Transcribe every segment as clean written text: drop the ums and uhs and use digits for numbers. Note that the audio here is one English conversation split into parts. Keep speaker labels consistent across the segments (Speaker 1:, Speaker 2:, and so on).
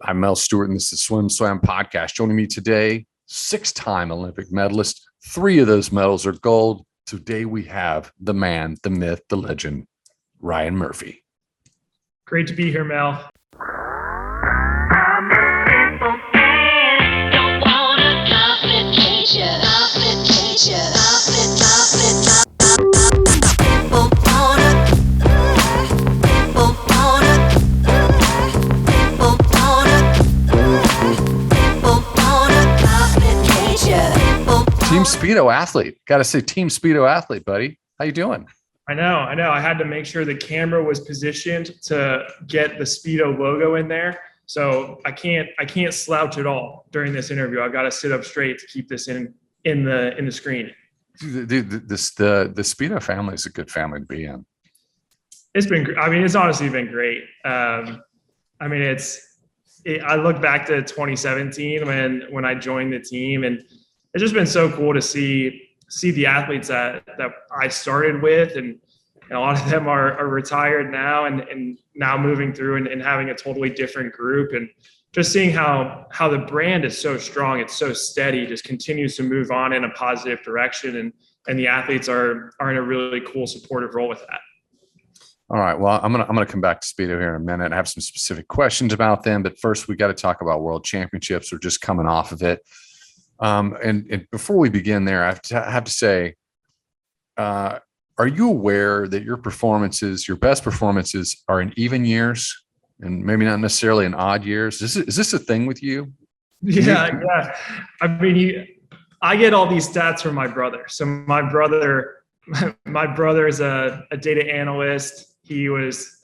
Speaker 1: I'm Mel Stewart, and this is the SwimSwam podcast. Joining me today, 6-time Olympic medalist. 3 of those medals are gold. Today we have the man, the myth, the legend, Ryan Murphy.
Speaker 2: Great to be here, Mel.
Speaker 1: Team Speedo Athlete. Got to say Team Speedo Athlete, buddy. How you doing?
Speaker 2: I know. I had to make sure the camera was positioned to get the Speedo logo in there. So I can't slouch at all during this interview. I've got to sit up straight to keep this in the screen.
Speaker 1: Dude, the Speedo family is a good family to be in.
Speaker 2: It's honestly been great. I look back to 2017 when I joined the team, and it's just been so cool to see the athletes that I started with, and a lot of them are retired now and now moving through and having a totally different group, and just seeing how the brand is so strong, it's so steady, just continues to move on in a positive direction, and the athletes are in a really cool supportive role with that.
Speaker 1: All right. Well, I'm gonna come back to Speedo here in a minute and have some specific questions about them, but first we got to talk about World Championships. We're just coming off of it. And before we begin there, I have to say, are you aware that your best performances are in even years and maybe not necessarily in odd years? Is this a thing with you?
Speaker 2: Yeah. I get all these stats from my brother. So my brother is a data analyst. He's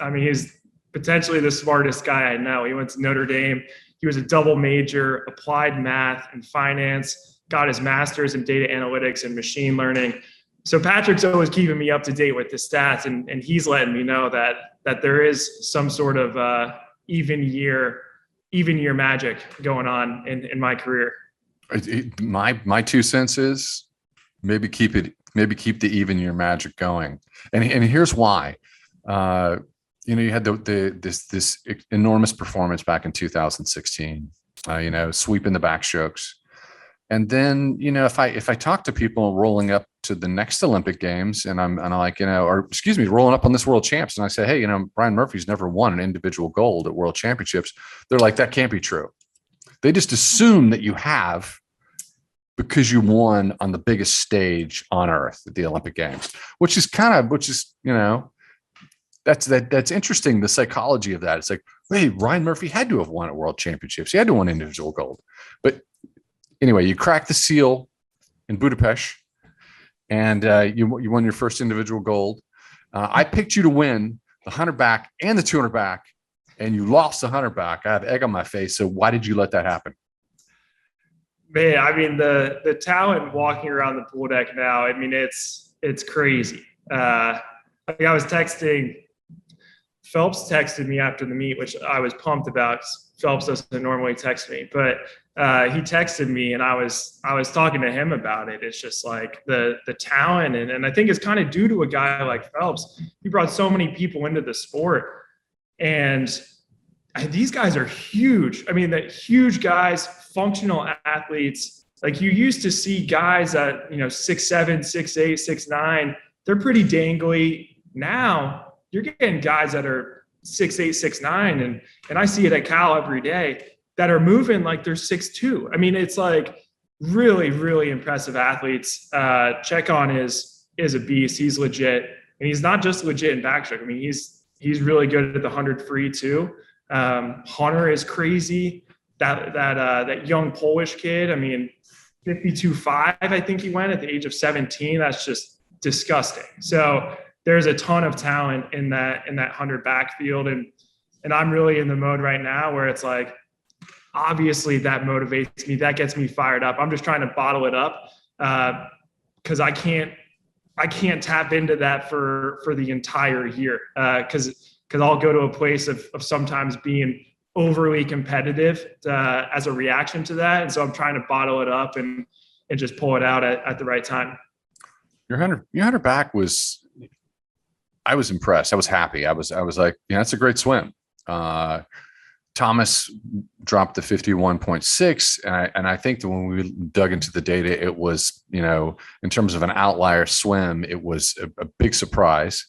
Speaker 2: potentially the smartest guy I know. He went to Notre Dame. He was a double major, applied math and finance, got his master's in data analytics and machine learning. So Patrick's always keeping me up to date with the stats, and he's letting me know that there is some sort of even year magic going on in my career.
Speaker 1: My 2 cents is maybe keep the even year magic going. And here's why. You had this enormous performance back in 2016, sweeping the backstrokes. And then, if I talk to people rolling up to the next Olympic Games and I'm like, rolling up on this World Champs, and I say, hey, Ryan Murphy's never won an individual gold at World Championships. They're like, that can't be true. They just assume that you have because you won on the biggest stage on earth at the Olympic Games, which is that's interesting. The psychology of that. It's like, hey, Ryan Murphy had to have won at World Championships. He had to win individual gold. But anyway, you cracked the seal in Budapest, and you won your first individual gold. I picked you to win the 100 back and the 200 back, and you lost the 100 back. I have egg on my face. So why did you let that happen?
Speaker 2: Man, the talent walking around the pool deck now, it's crazy. I was texting. Phelps texted me after the meet, which I was pumped about. Phelps doesn't normally text me, but he texted me, and I was talking to him about it. It's just like the talent, and I think it's kind of due to a guy like Phelps. He brought so many people into the sport, and these guys are huge. The huge guys, functional athletes. Like, you used to see guys at 6'7", 6'8", 6'9". They're pretty dangly. Now you're getting guys that are 6'8", 6'9", and I see it at Cal every day, that are moving like they're 6'2". It's like really, really impressive athletes. Ceccon is a beast. He's legit, and he's not just legit in backstroke. He's really good at the 100 free too. Hunter is crazy. That young Polish kid. 52.5, I think he went at the age of 17. That's just disgusting. So there's a ton of talent in that 100 backfield, and I'm really in the mode right now where it's like, obviously that motivates me, that gets me fired up. I'm just trying to bottle it up because I can't tap into that for the entire year because I'll go to a place of sometimes being overly competitive as a reaction to that, and so I'm trying to bottle it up and just pull it out at the right time.
Speaker 1: Your 100 back was. I was impressed. I was happy. I was like, that's a great swim. Talk Thomas dropped the 51.6. And I think that when we dug into the data, it was, in terms of an outlier swim, it was a big surprise.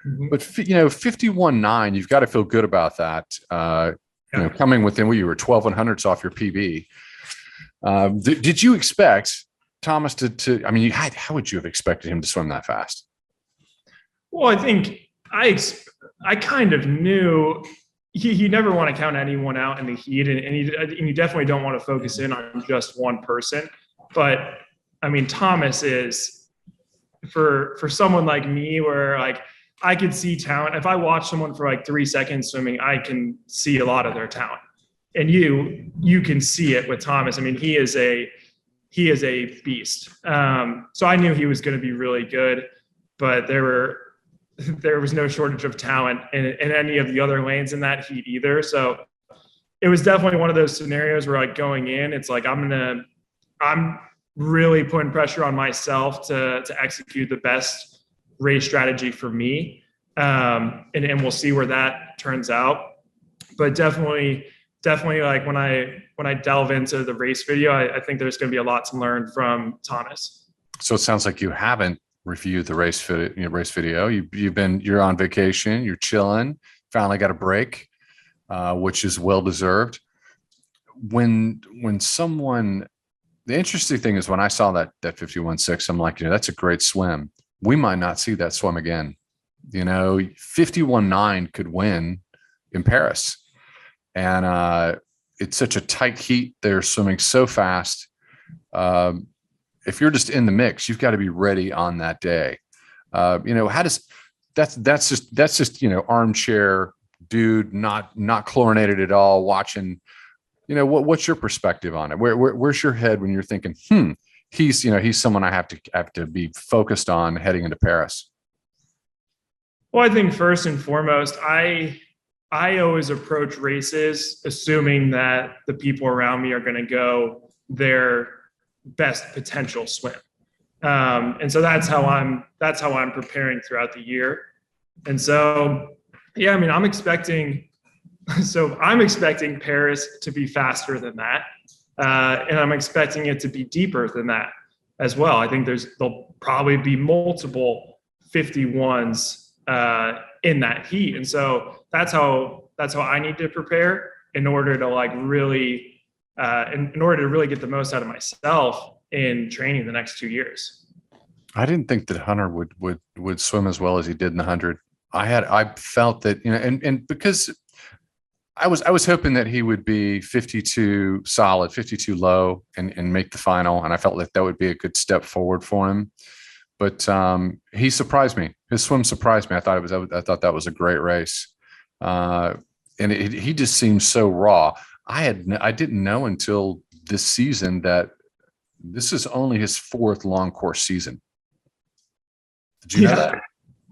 Speaker 1: Mm-hmm. But, 51.9, you've got to feel good about that. Coming within, you were 12/100ths off your PB. Did you expect Thomas how would you have expected him to swim that fast?
Speaker 2: Well, I think I kind of knew you never want to count anyone out in the heat, and you definitely don't want to focus in on just one person. But I mean, Thomas is for someone like me, where like I could see talent. If I watch someone for like 3 seconds swimming, I can see a lot of their talent, and you can see it with Thomas. I mean, he is a beast. So I knew he was going to be really good, but there was no shortage of talent in any of the other lanes in that heat either. So it was definitely one of those scenarios where, like, going in, it's like I'm really putting pressure on myself to execute the best race strategy for me. And we'll see where that turns out. But definitely like when I delve into the race video, I think there's going to be a lot to learn from Thomas. So
Speaker 1: it sounds like you haven't reviewed the race video. You're on vacation, you're chilling, finally got a break, which is well deserved. When someone, the interesting thing is when I saw that 51.6, I'm like, that's a great swim. We might not see that swim again. 51.9 could win in Paris. And it's such a tight heat. They're swimming so fast. If you're just in the mix, you've got to be ready on that day. How does that's just armchair dude, not chlorinated at all, watching. What's your perspective on it? Where's your head when you're thinking, he's someone I have to be focused on heading into Paris?
Speaker 2: Well, I think first and foremost, I always approach races assuming that the people around me are going to go their best potential swim. And so that's how I'm preparing throughout the year. And so, I'm expecting Paris to be faster than that. And I'm expecting it to be deeper than that as well. I think there'll probably be multiple 51s in that heat. And so that's how I need to prepare in order to really get the most out of myself in training the next 2 years.
Speaker 1: I didn't think that Hunter would swim as well as he did in the 100. I felt that, and because I was hoping that he would be 52 solid, 52 low and make the final. And I felt like that would be a good step forward for him. But he surprised me. His swim surprised me. I thought that was a great race. And he just seems so raw. I didn't know until this season that this is only his 4th long course season. Did you know that?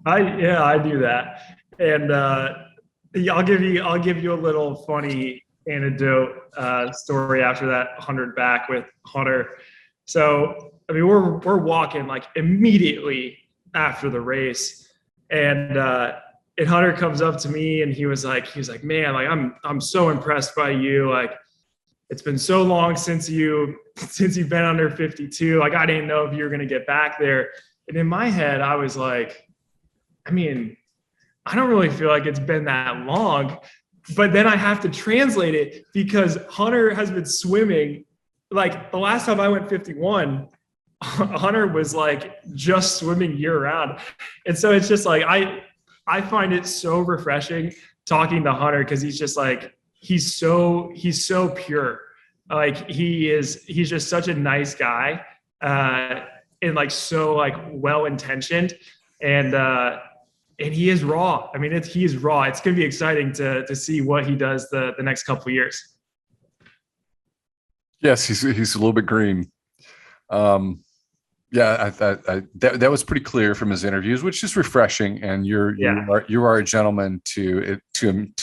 Speaker 2: I do that. And I'll give you a little funny anecdote story after that 100 back with Hunter. So we're walking like immediately after the race, and Hunter comes up to me and he was like, man, like I'm so impressed by you. Like, it's been so long since you've been under 52. Like, I didn't know if you were gonna get back there. And in my head, I was like, I don't really feel like it's been that long. But then I have to translate it because Hunter has been swimming. Like, the last time I went 51, Hunter was like just swimming year round. And so it's just like, I find it so refreshing talking to Hunter, because he's just like, he's so pure. Like, he's just such a nice guy, and like so like well-intentioned, and he is raw. He is raw. It's going to be exciting to see what he does the next couple of years.
Speaker 1: Yes, he's a little bit green. That was pretty clear from his interviews, which is refreshing. And you are a gentleman to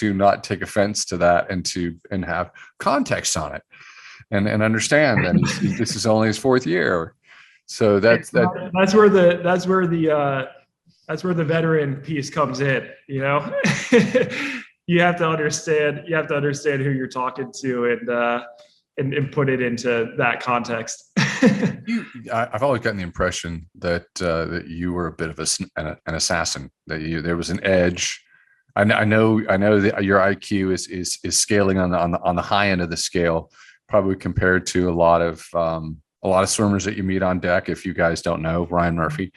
Speaker 1: not take offense to that and have context on it and understand that this is only his 4th year. So that's where the veteran piece comes in.
Speaker 2: you have to understand who you're talking to and put it into that context.
Speaker 1: I've always gotten the impression that that you were a bit of an assassin, that there was an edge. I know that your IQ is scaling on the high end of the scale, probably compared to a lot of swimmers that you meet on deck. If you guys don't know Ryan Murphy,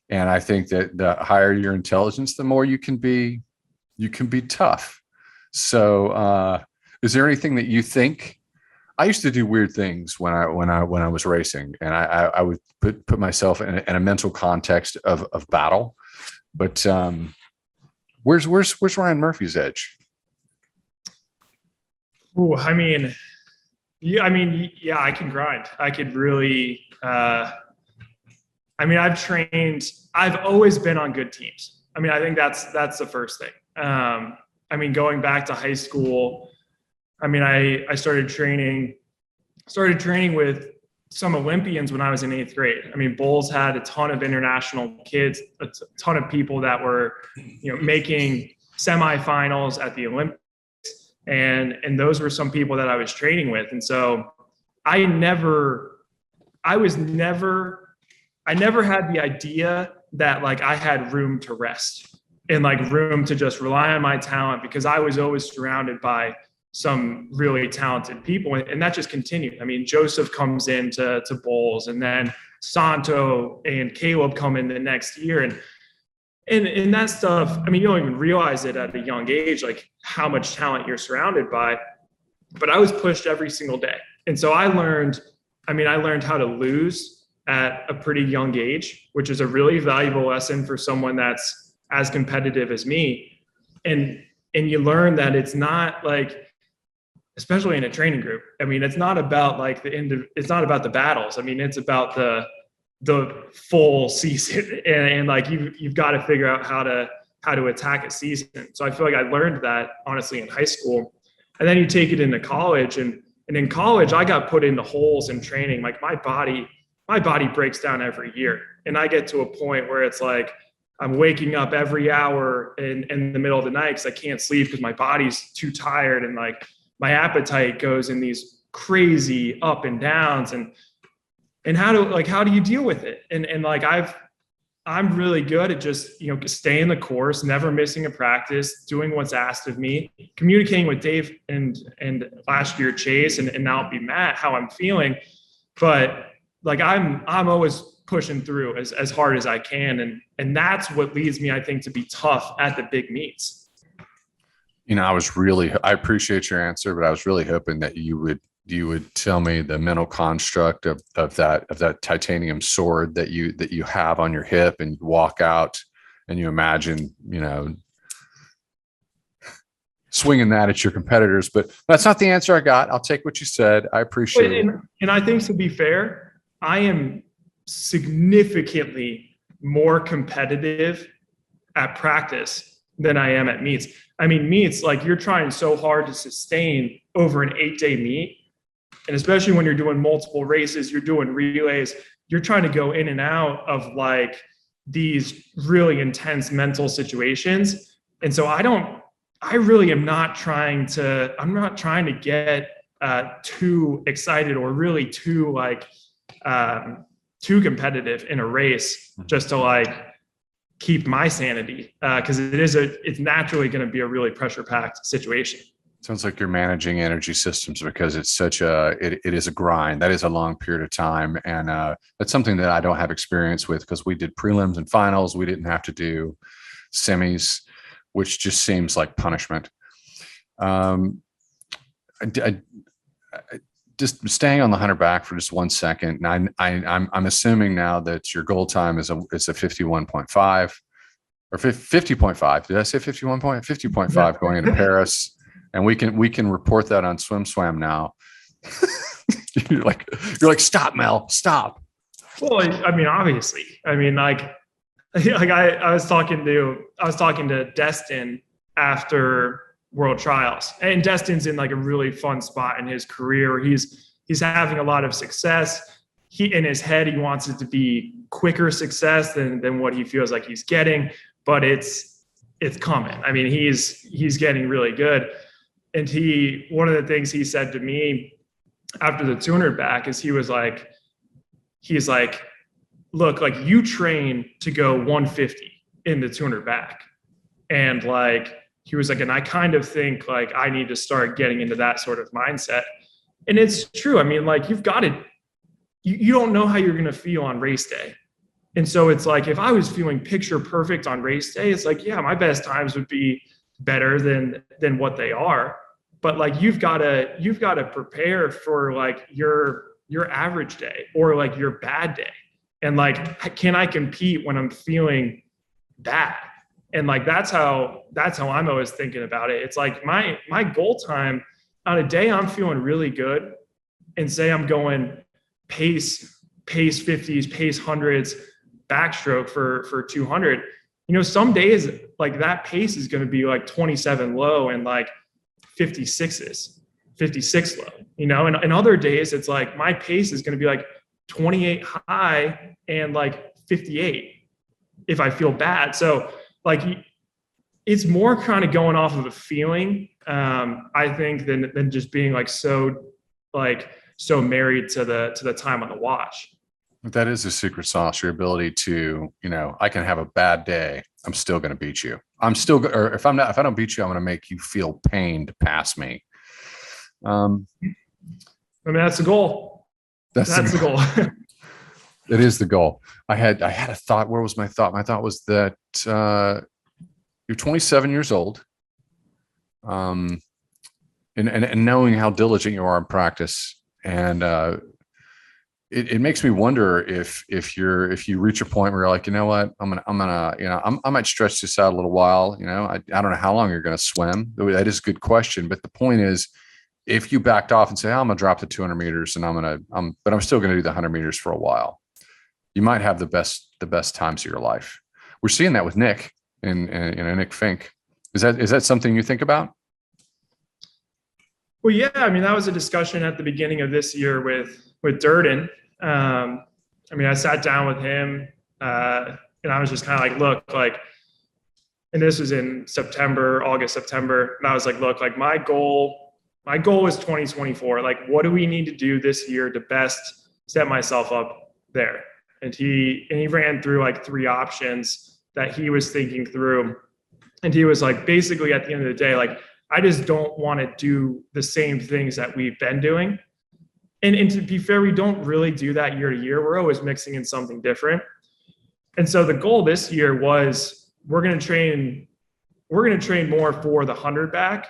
Speaker 1: and I think that the higher your intelligence, the more you can be tough. So, is there anything that you think? I used to do weird things when I was racing, and I would put myself in a mental context of battle. But where's Ryan Murphy's edge?
Speaker 2: Ooh, yeah, I can grind. I could really. I've always been on good teams. I think that's the first thing. Going back to high school, I started training with some Olympians when I was in 8th grade. Bulls had a ton of international kids, a ton of people that were, making semifinals at the Olympics. And those were some people that I was training with. And so I never had the idea that like I had room to rest and like room to just rely on my talent, because I was always surrounded by some really talented people. And that just continued. Joseph comes into Bulls, and then Santo and Caleb come in the next year. And that stuff, you don't even realize it at a young age, like how much talent you're surrounded by. But I was pushed every single day. And so I learned how to lose at a pretty young age, which is a really valuable lesson for someone that's as competitive as me. And you learn that it's not like, especially in a training group, it's not about like it's not about the battles. It's about the full season, and like you've got to figure out how to attack a season. So I feel like I learned that honestly in high school, and then you take it into college, and in college I got put into holes in training. Like my body breaks down every year, and I get to a point where it's like I'm waking up every hour in the middle of the night because I can't sleep because my body's too tired, and like my appetite goes in these crazy up and downs, and how do you deal with it? And like I'm really good at just, staying the course, never missing a practice, doing what's asked of me, communicating with Dave and last year Chase and now it'll be Matt, how I'm feeling. But like I'm always pushing through as hard as I can. And that's what leads me, I think, to be tough at the big meets.
Speaker 1: I appreciate your answer, but I was really hoping that you would tell me the mental construct of that titanium sword that you have on your hip, and you walk out and you imagine, swinging that at your competitors. But that's not the answer I got. I'll take what you said. I appreciate it.
Speaker 2: And I think, to be fair, I am significantly more competitive at practice than I am at meets. Meets, like you're trying so hard to sustain over an 8-day meet. And especially when you're doing multiple races, you're doing relays, you're trying to go in and out of like these really intense mental situations. And so I'm not trying to get too excited or really too competitive in a race just to like keep my sanity. Cause it's naturally going to be a really pressure packed situation.
Speaker 1: Sounds like you're managing energy systems, because it's it is a grind. That is a long period of time. And that's something that I don't have experience with, because we did prelims and finals. We didn't have to do semis, which just seems like punishment. Just staying on the 100 back for just 1 second. And I'm assuming now that your goal time is a 51.5 or 50.5. Did I say 50.5
Speaker 2: Yeah.
Speaker 1: going into Paris? And we can report that on SwimSwam now. you're like, stop, Mel, stop.
Speaker 2: Well, obviously, I was talking to Destin after World Trials, and Destin's in like a really fun spot in his career. He's having a lot of success. In his head, he wants it to be quicker success than what he feels like he's getting, but it's it's coming. I mean, he's getting really good. And one of the things he said to me after the 200 back is he's like, look, like you train to go 150 in the 200 back. And like, he was like, and I kind of think like I need to start getting into that sort of mindset. And it's true. I mean, like you've got to, you don't know how you're going to feel on race day. And so it's like, if I was feeling picture perfect on race day, it's like, yeah, my best times would be better than what they are. But like, you've got to prepare for like your average day or like your bad day. And like, can I compete when I'm feeling bad? And like, that's how I'm always thinking about it. It's like my goal time on a day I'm feeling really good and say I'm going pace 50s, pace 100s, backstroke for 200, some days like that pace is going to be like 27 low and like 56 low, and other days it's like my pace is going to be like 28 high and like 58 if I feel bad. So like it's more kind of going off of a feeling, I think, than just being like so married to the time on the watch.
Speaker 1: That is a secret sauce, your ability to, I can have a bad day. I'm still going to beat you. Or if I don't beat you, I'm going to make you feel pain to pass me.
Speaker 2: I mean, that's the goal. That's the goal.
Speaker 1: It is the goal. I had a thought. Where was my thought? My thought was that you're 27 years old. And knowing how diligent you are in practice, and it makes me wonder if you reach a point where you're like, you know what, I might stretch this out a little while. I don't know how long you're going to swim. That is a good question. But the point is, if you backed off and say, I'm going to drop the 200 meters and but I'm still going to do the 100 meters for a while, you might have the best times of your life. We're seeing that with Nick and Nick Fink. Is that something you think about?
Speaker 2: Well, yeah, I mean, that was a discussion at the beginning of this year with Durden. I mean, I sat down with him and I was just kind of like, look, like, and this was in August, September. And I was like, look, like my goal is 2024. Like, what do we need to do this year to best set myself up there? And he ran through like 3 options that he was thinking through. And he was like, basically at the end of the day, like, I just don't want to do the same things that we've been doing. And to be fair, we don't really do that year to year. We're always mixing in something different. And so the goal this year was we're going to train more for the 100 back.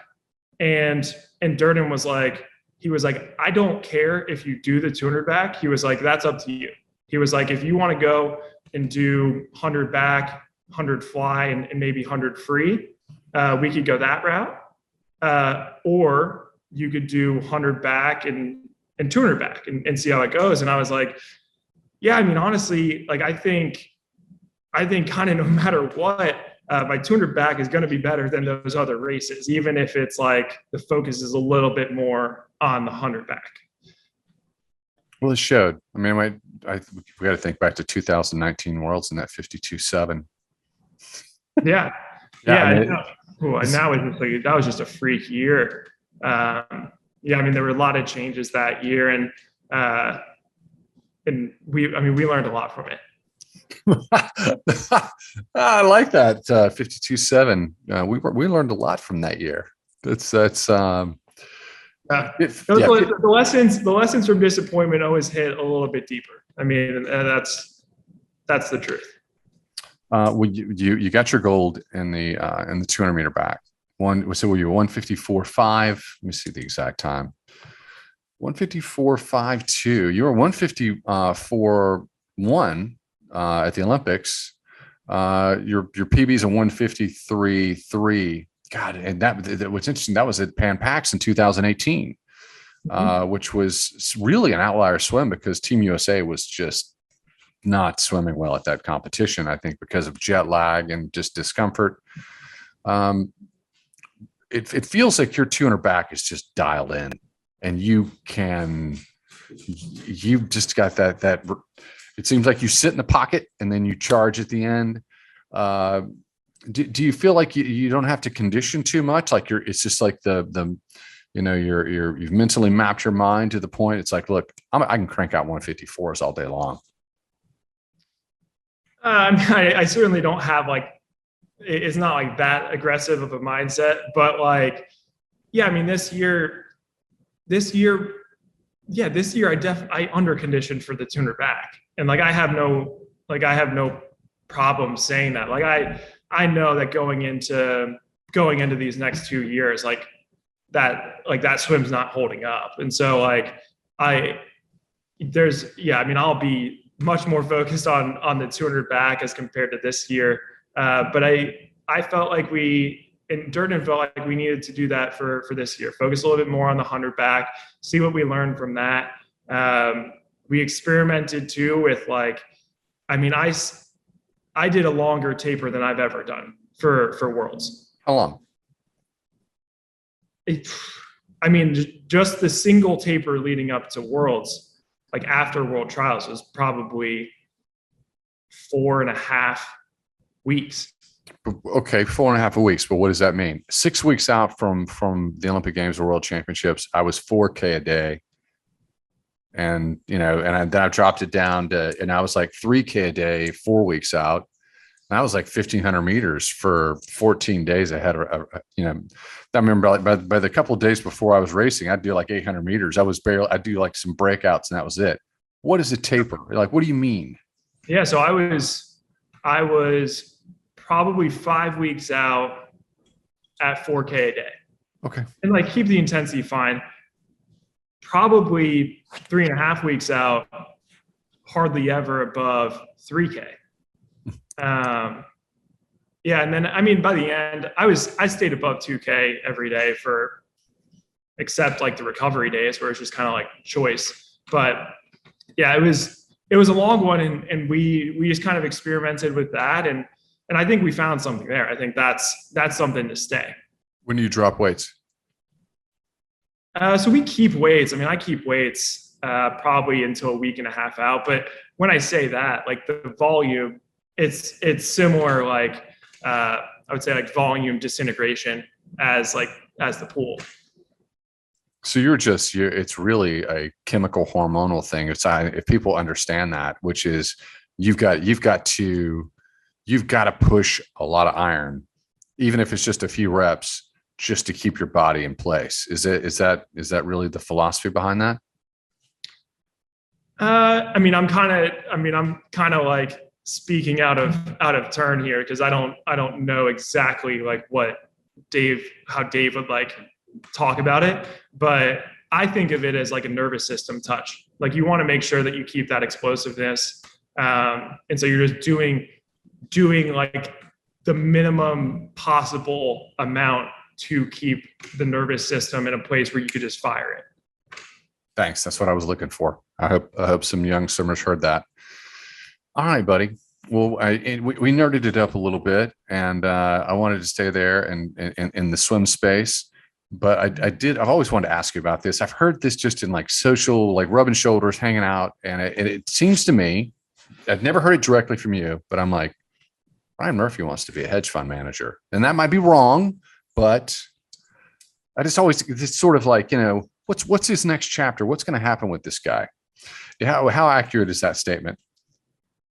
Speaker 2: And Durden was like, I don't care if you do the 200 back. He was like, that's up to you. He was like, if you want to go and do 100 back, 100 fly, and maybe 100 free, we could go that route. Or you could do 100 back and 200 back and see how it goes. And I was like, yeah, I mean, honestly, like, I think kind of no matter what, my 200 back is going to be better than those other races, even if it's like the focus is a little bit more on the 100 back.
Speaker 1: Well, it showed. I mean, we got to think back to 2019 Worlds and that 52.7.
Speaker 2: Yeah.
Speaker 1: Yeah. I mean,
Speaker 2: and that was just like, that was just a freak year. I mean, there were a lot of changes that year, and we learned a lot from it.
Speaker 1: I like that 52.7. We learned a lot from that year. The
Speaker 2: lessons from disappointment always hit a little bit deeper. I mean, and that's the truth.
Speaker 1: Well, you got your gold in the 200 meter back. So were you 154.5? Let me see the exact time. 154.52. You were 154.1 at the Olympics. Your PB's a 153.3. God, and that what's interesting. That was at Pan Pacs in 2018, which was really an outlier swim because Team USA was just not swimming well at that competition. I think because of jet lag and just discomfort. It feels like your 200 back is just dialed in, and you've just got that. It seems like you sit in the pocket and then you charge at the end. Do you feel like you don't have to condition too much? Like it's just like you've mentally mapped your mind to the point. It's like, look, I can crank out 154s all day long.
Speaker 2: I certainly don't have like, it's not like that aggressive of a mindset, but like, yeah, I mean, this year, I under conditioned for the tuner back. And like, I have no problem saying that. Like, I know that going into these next 2 years, like that swim's not holding up. And so like, I mean, I'll be much more focused on the 200 back as compared to this year. But I felt like Durden felt like we needed to do that for this year. Focus a little bit more on the 100 back, see what we learned from that. We experimented too with like, I mean, I did a longer taper than I've ever done for Worlds.
Speaker 1: How long?
Speaker 2: I mean, just the single taper leading up to Worlds, like after World Trials, was probably 4.5 weeks.
Speaker 1: Okay, 4.5 weeks. But what does that mean? 6 weeks out from the Olympic Games or World Championships, I was 4K a day. And, then I dropped it down to, and I was like 3K a day, 4 weeks out. And I was like 1,500 meters for 14 days ahead of, I remember by the couple of days before I was racing, I'd do like 800 meters. I'd do like some breakouts and that was it. What is a taper? Like, what do you mean?
Speaker 2: Yeah. So I was probably 5 weeks out at 4K a day.
Speaker 1: Okay. And
Speaker 2: like keep the intensity fine. Probably 3.5 weeks out, hardly ever above 3K. Yeah. And then, I mean, by the end, I stayed above 2K every day except like the recovery days where it's just kind of like choice. But yeah, it was a long one. And we just kind of experimented with that. And I think we found something there. I think that's something to stay.
Speaker 1: When do you drop weights?
Speaker 2: So we keep weights. I mean, I keep weights probably until a week and a half out. But when I say that, like the volume, it's similar, like I would say like volume disintegration as the pool.
Speaker 1: So it's really a chemical hormonal thing. If people understand that, which is you've got to push a lot of iron, even if it's just a few reps, just to keep your body in place. Is that really the philosophy behind that?
Speaker 2: I mean, I'm kind of like speaking out of turn here because I don't know exactly like how Dave would like talk about it, but I think of it as like a nervous system touch. Like you want to make sure that you keep that explosiveness, and so you're just doing like the minimum possible amount to keep the nervous system in a place where you could just fire it.
Speaker 1: Thanks. That's what I was looking for. I hope some young swimmers heard that. All right, buddy. Well, we nerded it up a little bit, and I wanted to stay there and in the swim space. But I've always wanted to ask you about this. I've heard this just in like social, like rubbing shoulders, hanging out, and it seems to me, I've never heard it directly from you, but I'm like, Ryan Murphy wants to be a hedge fund manager, and that might be wrong, but I just always, it's sort of like, what's his next chapter? What's going to happen with this guy? How accurate is that statement?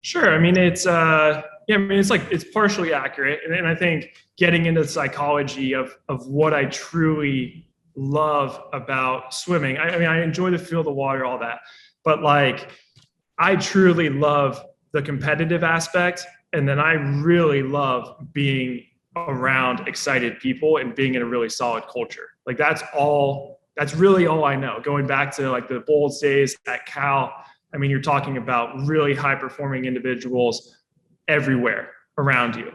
Speaker 2: Sure. I mean, it's it's partially accurate. And I think getting into the psychology of what I truly love about swimming, I mean, I enjoy the feel of the water, all that, but like, I truly love the competitive aspect. And then I really love being around excited people and being in a really solid culture. Like that's really all I know. Going back to like the Bulls days at Cal, I mean, you're talking about really high performing individuals everywhere around you.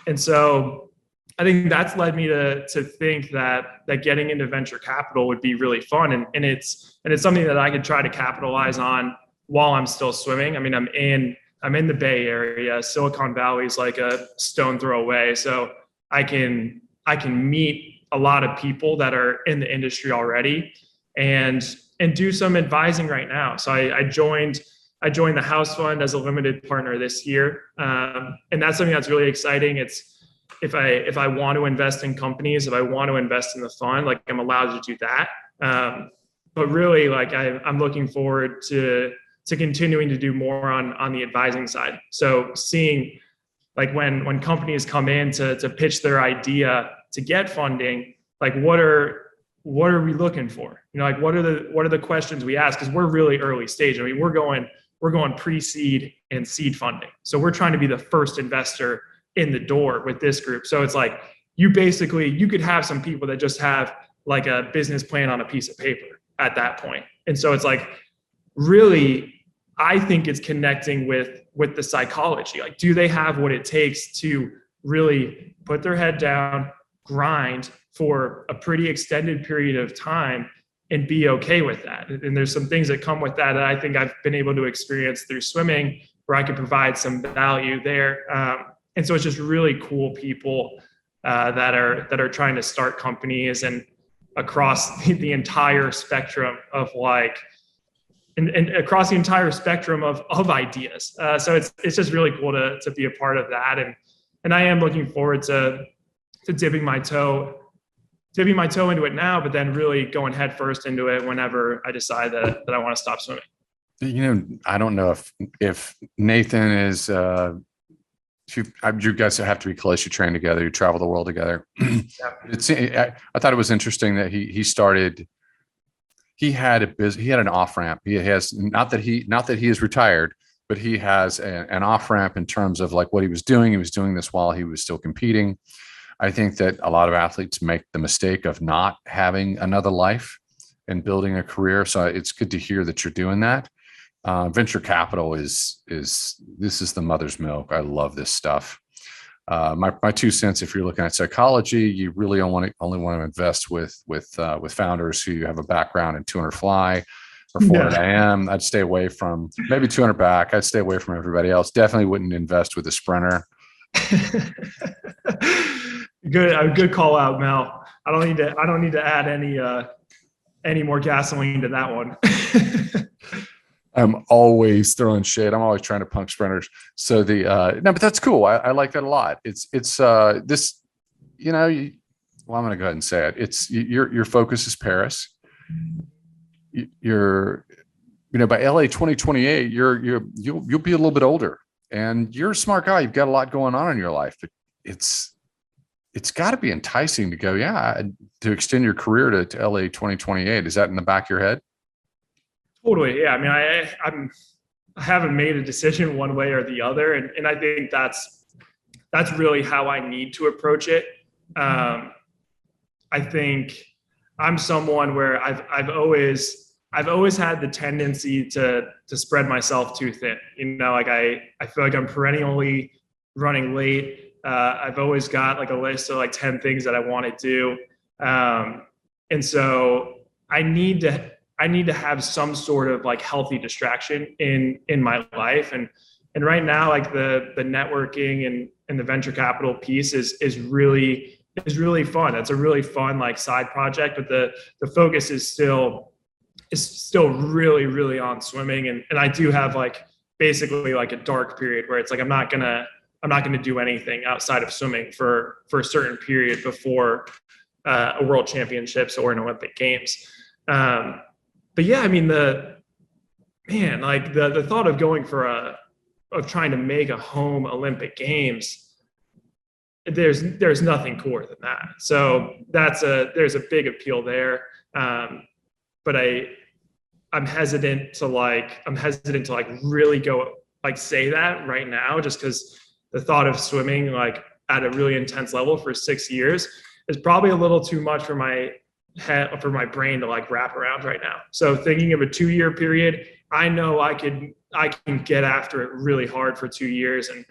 Speaker 2: And so I think that's led me to think that getting into venture capital would be really fun. And it's something that I could try to capitalize on while I'm still swimming. I mean, I'm in the Bay Area. Silicon Valley is like a stone throw away. So I can meet a lot of people that are in the industry already and do some advising right now. So I joined the house fund as a limited partner this year. And that's something that's really exciting. It's if I want to invest in companies, if I want to invest in the fund, like I'm allowed to do that. But really, like I'm looking forward to continuing to do more on the advising side. So seeing like when companies come in to pitch their idea to get funding, like what are we looking for? You know, like what are the questions we ask? Because we're really early stage. I mean, we're going pre-seed and seed funding. So we're trying to be the first investor in the door with this group. So it's like you could have some people that just have like a business plan on a piece of paper at that point. And so it's like really, I think it's connecting with the psychology. Like, do they have what it takes to really put their head down, grind for a pretty extended period of time and be okay with that? And there's some things that come with that I think I've been able to experience through swimming where I can provide some value there. And so it's just really cool people that are trying to start companies and across the entire spectrum of like, and across the entire spectrum of ideas. So it's just really cool to be a part of that. And I am looking forward to dipping my toe into it now, but then really going head first into it whenever I decide that I want to stop swimming.
Speaker 1: You know, I don't know if Nathan is, you guys have to be close. You train together, you travel the world together. Yeah. I thought it was interesting that he had an off ramp. He has not that he is retired, but he has an off ramp in terms of like what he was doing. He was doing this while he was still competing. I think that a lot of athletes make the mistake of not having another life and building a career. So it's good to hear that you're doing that. Venture capital is the mother's milk. I love this stuff. My 2 cents, if you're looking at psychology, you really only want to invest with founders who have a background in 200 fly or 400 AM. I'd stay away from maybe 200 back. I'd stay away from everybody else. Definitely wouldn't invest with a sprinter.
Speaker 2: Good call out, Mel. I don't need to add any more gasoline to that one.
Speaker 1: I'm always throwing shade. I'm always trying to punk sprinters. So no, but that's cool. I like that a lot. It's this, you know, well, I'm going to go ahead and say it. It's your focus is Paris. You're, you know, by LA 2028, you'll be a little bit older and you're a smart guy. You've got a lot going on in your life, but it's got to be enticing to go, to extend your career to LA 2028. Is that in the back of your head?
Speaker 2: Totally. Yeah. I mean, I haven't made a decision one way or the other. And I think that's really how I need to approach it. I think I'm someone where I've always had the tendency to spread myself too thin. You know, like I feel like I'm perennially running late. I've always got like a list of like 10 things that I want to do. And so I need to have some sort of like healthy distraction in my life. And right now, like the networking and the venture capital piece is really fun. It's a really fun like side project, but the focus is still really, really on swimming. And I do have like basically like a dark period where it's like, I'm not gonna do anything outside of swimming for a certain period before a world championships or an Olympic games. But yeah, I mean, the thought of going of trying to make a home Olympic games, there's nothing cooler than that. So there's a big appeal there. But I'm hesitant to really go like say that right now, just because the thought of swimming like at a really intense level for 6 years is probably a little too much for my brain to like wrap around right now. So thinking of a 2-year period, I know I can get after it really hard for 2 years. And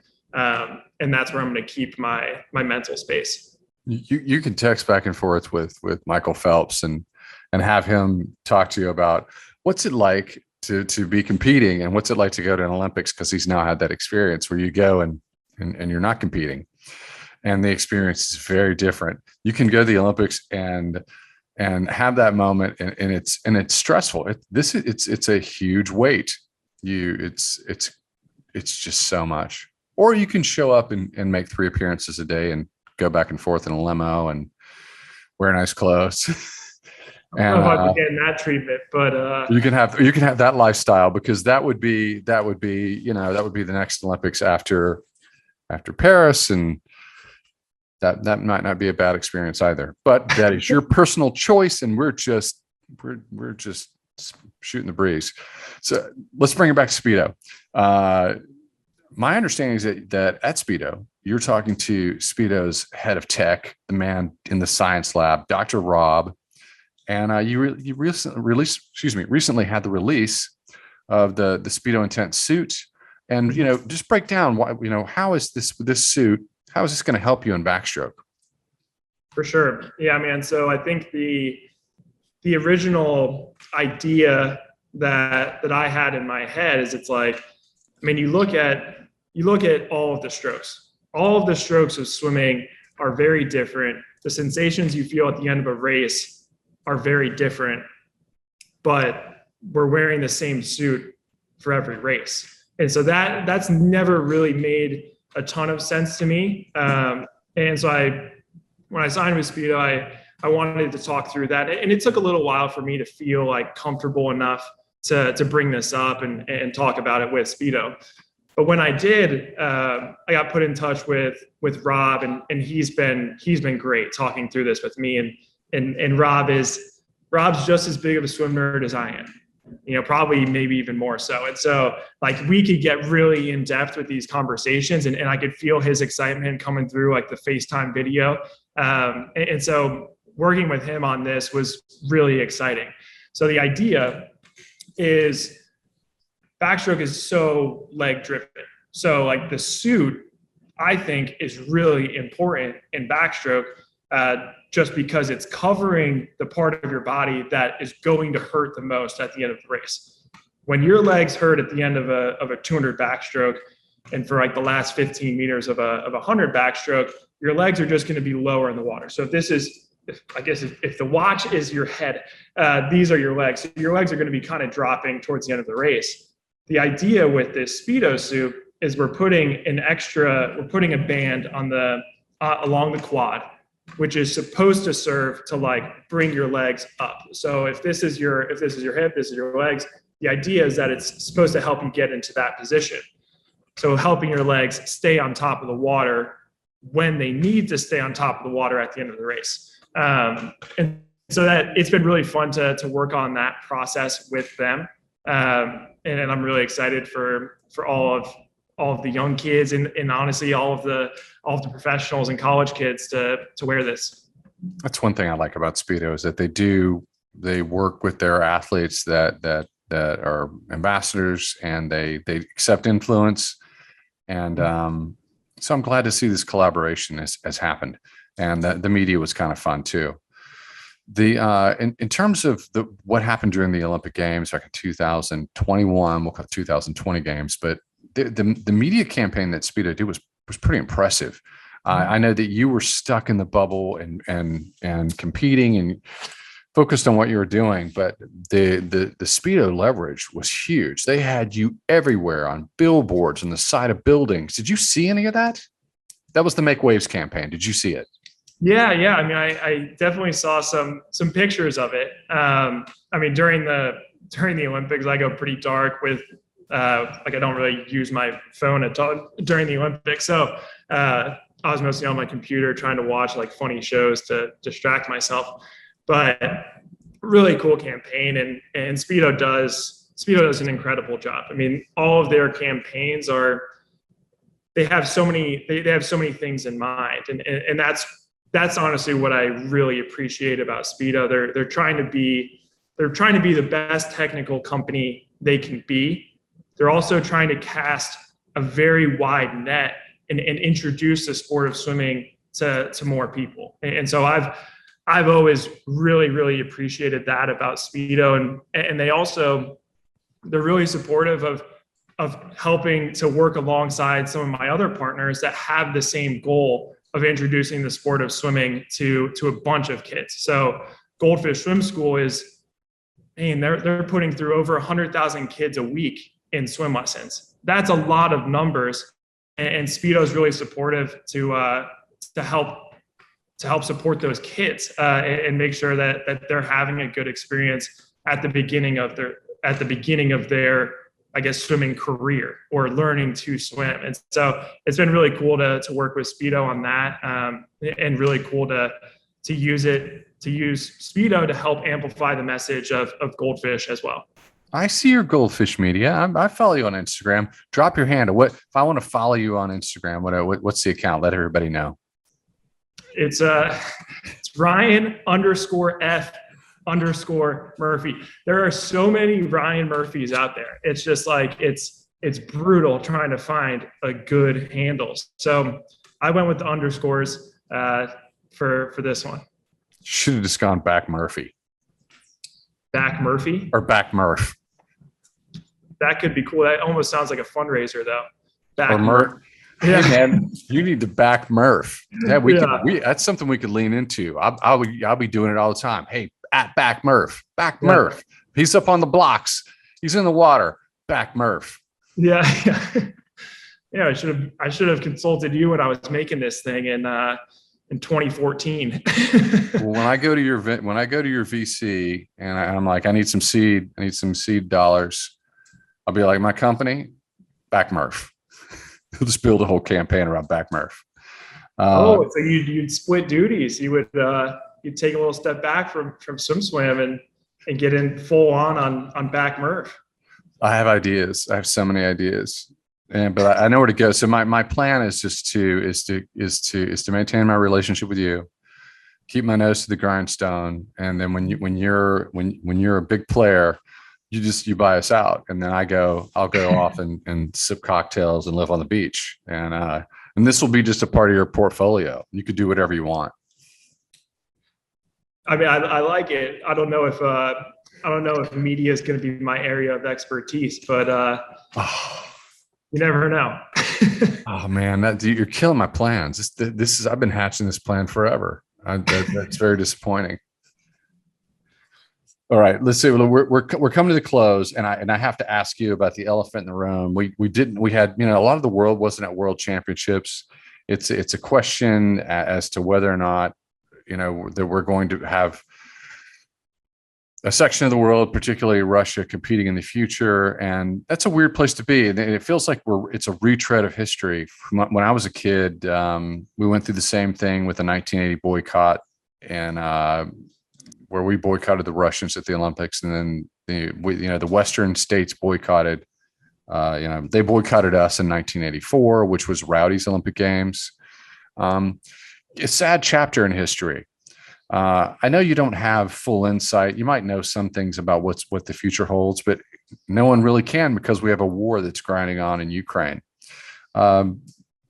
Speaker 2: that's where I'm going to keep my mental space.
Speaker 1: You can text back and forth with Michael Phelps and have him talk to you about what's it like to be competing and what's it like to go to an Olympics. Cause he's now had that experience where you go and you're not competing and the experience is very different. You can go to the Olympics and have that moment and it's stressful. It's a huge weight. It's just so much. Or you can show up and make 3 appearances a day and go back and forth in a limo and wear nice clothes.
Speaker 2: I don't know if I'd be getting that treatment, but
Speaker 1: you can have that lifestyle, because that would be the next Olympics after Paris, and that might not be a bad experience either. But that is your personal choice, and we're just shooting the breeze. So let's bring it back to Speedo. My understanding is that at Speedo, you're talking to Speedo's head of tech, the man in the science lab, Dr. Rob, and you recently had the release of the Speedo Intense suit, and just break down why, how is this suit, how is this going to help you in backstroke?
Speaker 2: For sure, yeah, man. So I think the original idea that I had in my head is, it's like, I mean, you look at all of the strokes. All of the strokes of swimming are very different. The sensations you feel at the end of a race are very different, but we're wearing the same suit for every race. And so that's never really made a ton of sense to me. And so when I signed with Speedo, I wanted to talk through that. And it took a little while for me to feel like comfortable enough to bring this up and talk about it with Speedo. But when I did, I got put in touch with Rob, and he's been great talking through this with me. And Rob's just as big of a swim nerd as I am, probably maybe even more so. And so like we could get really in depth with these conversations, and I could feel his excitement coming through like the FaceTime video. And so working with him on this was really exciting. So the idea is, backstroke is so leg driven. So like the suit, I think, is really important in backstroke, just because it's covering the part of your body that is going to hurt the most at the end of the race. When your legs hurt at the end of a 200 backstroke, and for like the last 15 meters of a 100 backstroke, your legs are just going to be lower in the water. So if the watch is your head, these are your legs. So your legs are going to be kind of dropping towards the end of the race. The idea with this Speedo suit is we're putting a band on along the quad, which is supposed to serve to like bring your legs up. So if this is your hip, this is your legs. The idea is that it's supposed to help you get into that position. So helping your legs stay on top of the water when they need to stay on top of the water at the end of the race. And so that it's been really fun to work on that process with them. And I'm really excited for all of the young kids and honestly all of the professionals and college kids to wear this.
Speaker 1: That's one thing I like about Speedo, is that they work with their athletes that are ambassadors, and they accept influence. And so I'm glad to see this collaboration has happened, and that the media was kind of fun too. In terms of what happened during the Olympic Games back in 2021, we'll call it 2020 games, but the media campaign that Speedo did was pretty impressive. I know that you were stuck in the bubble and competing and focused on what you were doing, but the Speedo leverage was huge. They had you everywhere, on billboards, on the side of buildings. Did you see any of that? That was the Make Waves campaign. Did you see it?
Speaker 2: Yeah. I mean, I definitely saw some pictures of it. I mean, during the Olympics, I go pretty dark with like I don't really use my phone at all during the Olympics. So I was mostly on my computer trying to watch like funny shows to distract myself. But really cool campaign, and Speedo does an incredible job. I mean, all of their campaigns they have so many things in mind, and that's honestly what I really appreciate about Speedo. They're trying to be the best technical company they can be. They're also trying to cast a very wide net and introduce the sport of swimming to more people. And so I've always really, really appreciated that about Speedo, and they're really supportive of helping to work alongside some of my other partners that have the same goal of introducing the sport of swimming to a bunch of kids. So Goldfish Swim School they're putting through over 100,000 kids a week in swim lessons. That's a lot of numbers, and Speedo is really supportive to help help support those kids and make sure that they're having a good experience at the beginning of their I guess swimming career or learning to swim. And so it's been really cool to work with Speedo on that, and really cool to use Speedo to help amplify the message of goldfish as well.
Speaker 1: I see your goldfish media. I follow you on Instagram. Drop your handle. What if I want to follow you on Instagram? What's the account? Let everybody know.
Speaker 2: It's Ryan_F_Murphy. There are so many Ryan Murphys out there. It's just like it's brutal trying to find a good handle. So I went with the underscores for this one.
Speaker 1: Should have just gone Back Murphy.
Speaker 2: Back Murphy
Speaker 1: or Back Murph.
Speaker 2: That could be cool. That almost sounds like a fundraiser though.
Speaker 1: Back or Murph. Yeah. Hey man, you need to back Murph. Yeah, that's something we could lean into. I'll be doing it all the time. Hey, at Back Murph. Murph. He's up on the blocks. He's in the water. Back Murph.
Speaker 2: Yeah. I should have consulted you when I was making this thing in 2014.
Speaker 1: When I go to your VC and I'm like, I need some seed dollars. I'll be like, my company, Back Murph. He'll just build a whole campaign around Back Murph.
Speaker 2: So you'd split duties. You'd take a little step back from SwimSwam and get in full on Back Murph.
Speaker 1: I have ideas. I have so many ideas, but I know where to go. So my plan is just to maintain my relationship with you, keep my nose to the grindstone, and then when you're a big player, you buy us out, and then I'll go off and sip cocktails and live on the beach, and this will be just a part of your portfolio. You could do whatever you want.
Speaker 2: I mean, I like it. I don't know if media is going to be my area of expertise, but you never know.
Speaker 1: Oh man, you're killing my plans. I've been hatching this plan forever. That's very disappointing. All right, let's see. We're coming to the close, and I have to ask you about the elephant in the room. We had a lot of the world wasn't at World Championships. It's a question as to whether or not that we're going to have a section of the world, particularly Russia, competing in the future, and that's a weird place to be. And it feels like it's a retread of history. When I was a kid, we went through the same thing with the 1980 boycott, and where we boycotted the Russians at the Olympics, and then the Western states boycotted. They boycotted us in 1984, which was Rowdy's Olympic Games. A sad chapter in history. I know you don't have full insight. You might know some things about what the future holds, but no one really can, because we have a war that's grinding on in Ukraine. How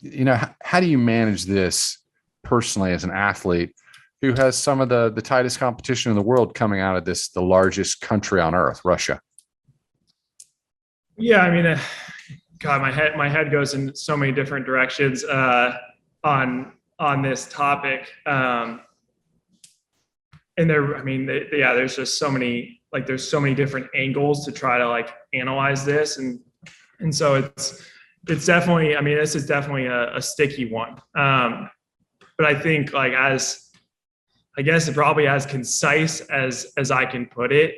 Speaker 1: do you manage this personally as an athlete who has some of the tightest competition in the world coming out of the largest country on earth, Russia?
Speaker 2: Yeah, I mean, God, my head goes in so many different directions on this topic. And there's just so many, there's so many different angles to try to analyze this. And so it's definitely, this is definitely a sticky one. But I think probably as concise as I can put it.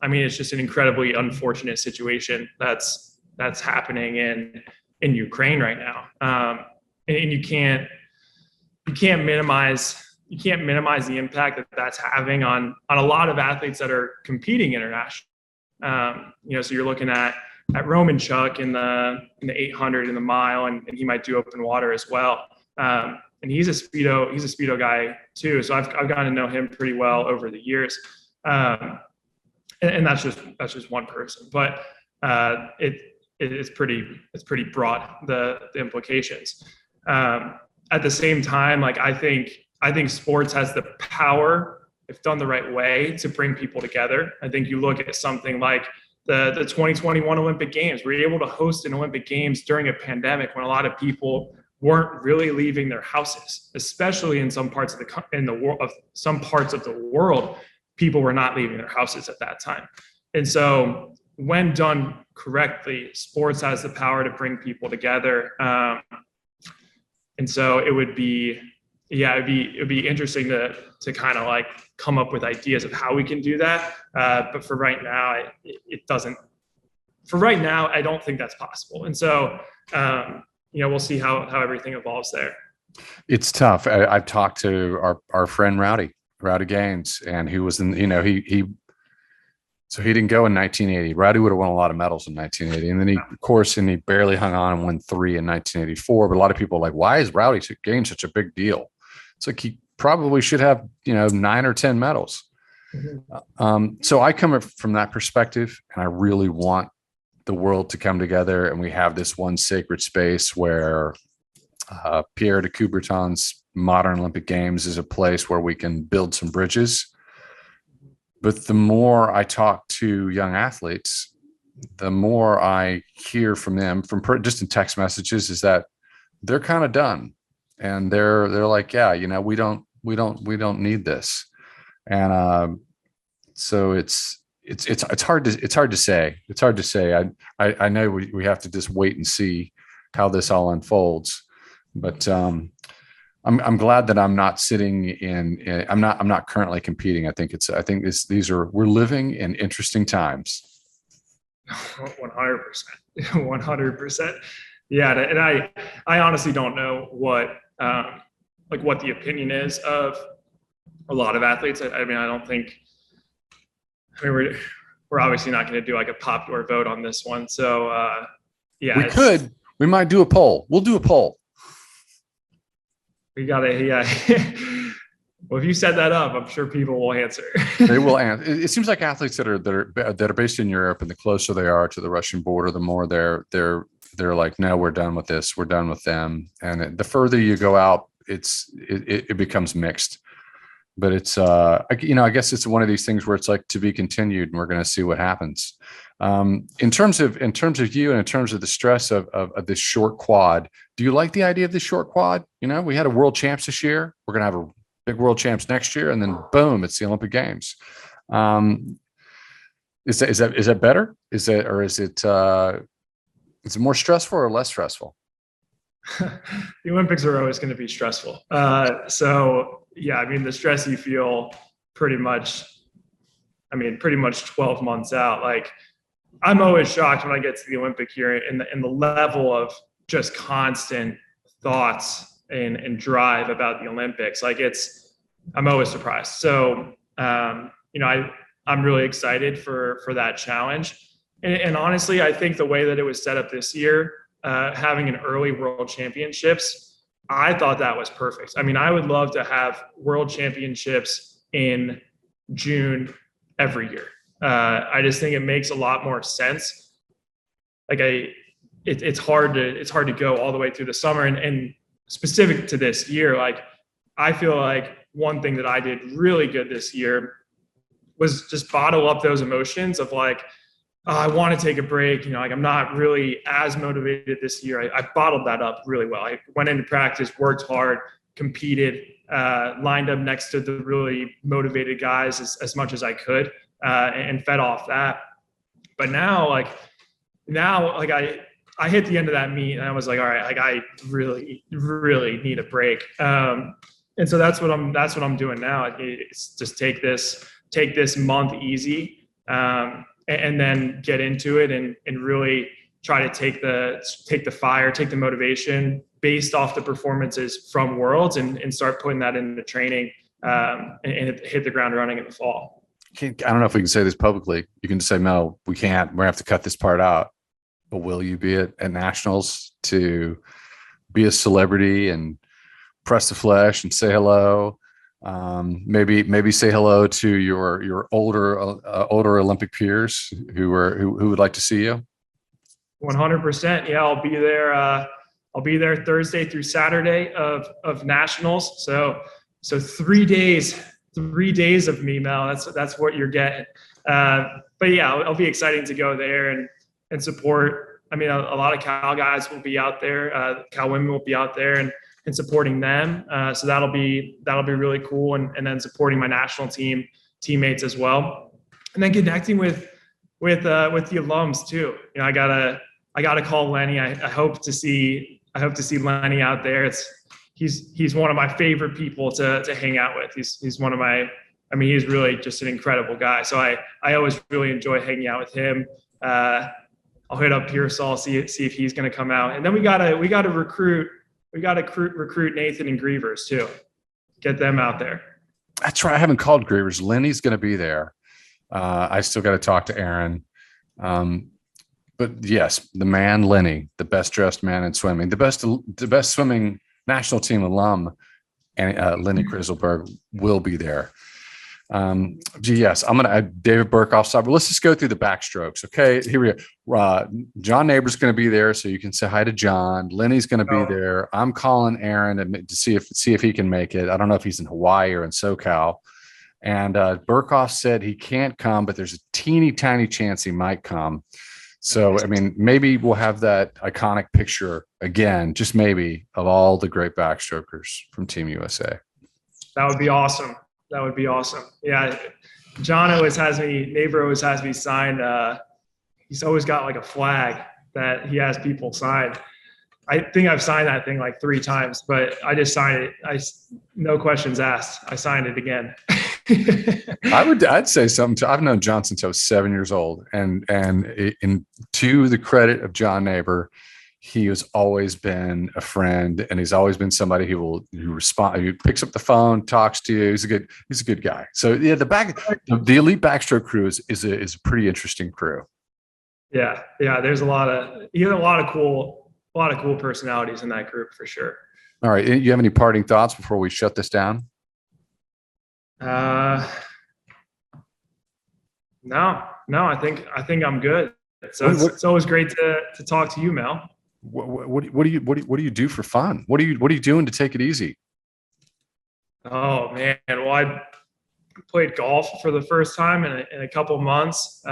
Speaker 2: It's just an incredibly unfortunate situation that's happening in Ukraine right now. And you can't minimize the impact that's having on a lot of athletes that are competing internationally. So you're looking at Roman Chuck in the 800 in the mile, and he might do open water as well. And he's a Speedo guy too. So I've gotten to know him pretty well over the years. And that's just one person, but it's pretty broad, the implications. At the same time, I think sports has the power, if done the right way, to bring people together. I think you look at something like the 2021 Olympic Games. We were able to host an Olympic Games during a pandemic when a lot of people weren't really leaving their houses, especially in some parts of the world. People were not leaving their houses at that time. And so when done correctly, sports has the power to bring people together. And so it would be yeah, it'd be interesting to kind of like come up with ideas of how we can do that. But for right now, it doesn't. For right now, I don't think that's possible. And so, we'll see how everything evolves there.
Speaker 1: It's tough. I've talked to our friend Rowdy Gaines, and he was in, so he didn't go in 1980. Rowdy would have won a lot of medals in 1980. And then he barely hung on and won 3 in 1984. But a lot of people are like, why is Rowdy Gaines such a big deal? It's like, he probably should have, 9 or 10 medals. Mm-hmm. So I come from that perspective, and I really want the world to come together, and we have this one sacred space where Pierre de Coubertin's Modern Olympic Games is a place where we can build some bridges. But the more I talk to young athletes, the more I hear from them, just in text messages, is that they're kind of done, and they're like, yeah, we don't need this, and so it's hard to say. It's hard to say. I know we have to just wait and see how this all unfolds, but I'm glad that I'm not sitting in. I'm not currently competing. I think we're living in interesting times.
Speaker 2: 100%, 100%. Yeah, and I honestly don't know what the opinion is of a lot of athletes. I mean, I don't think. I mean, we're obviously not going to do like a popular vote on this one. So yeah,
Speaker 1: we might do a poll. We'll do a poll.
Speaker 2: We gotta, yeah. Well, if you set that up, I'm sure people will answer.
Speaker 1: They will answer. It seems like athletes that are based in Europe, and the closer they are to the Russian border, the more they're like, no, we're done with this. We're done with them. And the further you go out, it becomes mixed. But it's I guess it's one of these things where it's like to be continued, and we're going to see what happens. In terms of you, and in terms of the stress of this short quad, do you like the idea of the short quad? We had a world champs this year. We're going to have a big world champs next year, and then boom, it's the Olympic Games. Is that better? Is it more stressful or less stressful?
Speaker 2: The Olympics are always going to be stressful. So yeah, I mean, the stress you feel pretty much 12 months out. Like, I'm always shocked when I get to the Olympic year and the level of just constant thoughts and drive about the Olympics. Like, I'm always surprised. So, I'm really excited for that challenge. And honestly, I think the way that it was set up this year, having an early World Championships, I thought that was perfect. I mean, I would love to have World Championships in June every year. I just think it makes a lot more sense. Like, it's hard to go all the way through the summer, and specific to this year, like, I feel like one thing that I did really good this year was just bottle up those emotions of like, oh, I want to take a break. Like, I'm not really as motivated this year. I bottled that up really well. I went into practice, worked hard, competed, lined up next to the really motivated guys as much as I could, and fed off that. But now I hit the end of that meet, and I was like, all right, like, I really, really need a break. And so that's what I'm doing now. It's just take this month easy, and then get into it and really try to take the fire, take the motivation based off the performances from Worlds, and start putting that into training, and hit the ground running in the fall.
Speaker 1: I don't know if we can say this publicly. You can just say, no, we can't. We're going to have to cut this part out. But will you be at nationals to be a celebrity and press the flesh and say hello? Maybe say hello to your older Olympic peers who would like to see you.
Speaker 2: 100%. Yeah, I'll be there. I'll be there Thursday through Saturday of nationals. So 3 days of me, Mel. That's what you're getting. But yeah, it'll be exciting to go there and support. I mean, a lot of Cal guys will be out there. Cal women will be out there and supporting them. So that'll be really cool. And then supporting my national teammates as well. And then connecting with the alums too. I gotta call Lenny. I hope to see Lenny out there. he's one of my favorite people to hang out with. He's one of my, I mean, he's really just an incredible guy. So I always really enjoy hanging out with him. I'll hit up Pearsall, see if he's going to come out. And then we got to recruit Nathan and Grievers too. Get them out there.
Speaker 1: That's right. I haven't called Grievers. Lenny's going to be there. I still got to talk to Aaron. But yes, the man, Lenny, the best dressed man in swimming, the best swimming national team alum, and Lenny Grizzleberg will be there. Yes, I'm going to add David Burkhoff side, but let's just go through the backstrokes. Okay, here we go. John Neighbor's going to be there, so you can say hi to John. Lenny's going to be there. I'm calling Aaron to see if he can make it. I don't know if he's in Hawaii or in SoCal. And Burkhoff said he can't come, but there's a teeny tiny chance he might come. So, I mean, maybe we'll have that iconic picture again, just maybe, of all the great backstrokers from Team USA.
Speaker 2: That would be awesome. That would be awesome. Yeah. Neighbor always has me sign. He's always got like a flag that he has people sign. I think I've signed that thing like 3 times, but I just signed it. No questions asked. I signed it again.
Speaker 1: I'd say something. I've known John since I was 7 years old, and to the credit of John Neighbor, he has always been a friend, and he's always been somebody who picks up the phone, talks to you. He's a good guy. So yeah, the elite backstroke crew is a pretty interesting crew.
Speaker 2: Yeah. There's a lot of cool personalities in that group for sure.
Speaker 1: All right, you have any parting thoughts before we shut this down?
Speaker 2: No, I think I'm good. So it's always great to talk to you, Mel.
Speaker 1: What do you do for fun? What are you doing to take it easy?
Speaker 2: Oh man, well, I played golf for the first time in a couple months.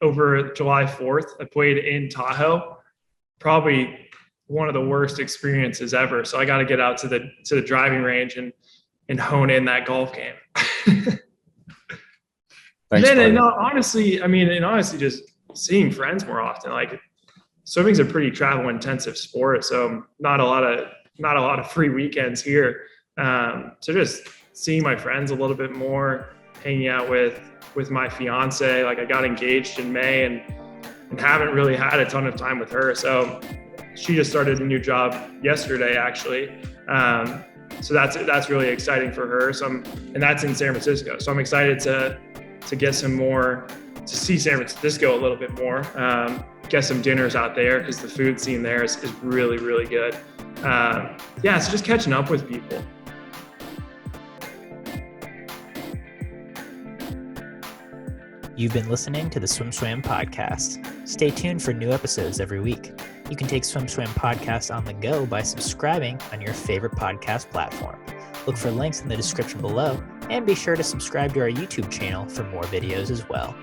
Speaker 2: Over July 4th, I played in Tahoe. Probably one of the worst experiences ever. So I got to get out to the driving range and hone in that golf game.
Speaker 1: Thanks,
Speaker 2: and honestly, just seeing friends more often. Like, swimming's a pretty travel intensive sport, so not a lot of free weekends here. So just seeing my friends a little bit more, hanging out with my fiance. Like, I got engaged in May and haven't really had a ton of time with her. So she just started a new job yesterday, actually. So that's really exciting for her. And that's in San Francisco. So I'm excited to get to see San Francisco a little bit more, get some dinners out there because the food scene there is really, really good. So just catching up with people.
Speaker 3: You've been listening to the SwimSwam podcast. Stay tuned for new episodes every week. You can take SwimSwam podcast on the go by subscribing on your favorite podcast platform. Look for links in the description below, and be sure to subscribe to our YouTube channel for more videos as well.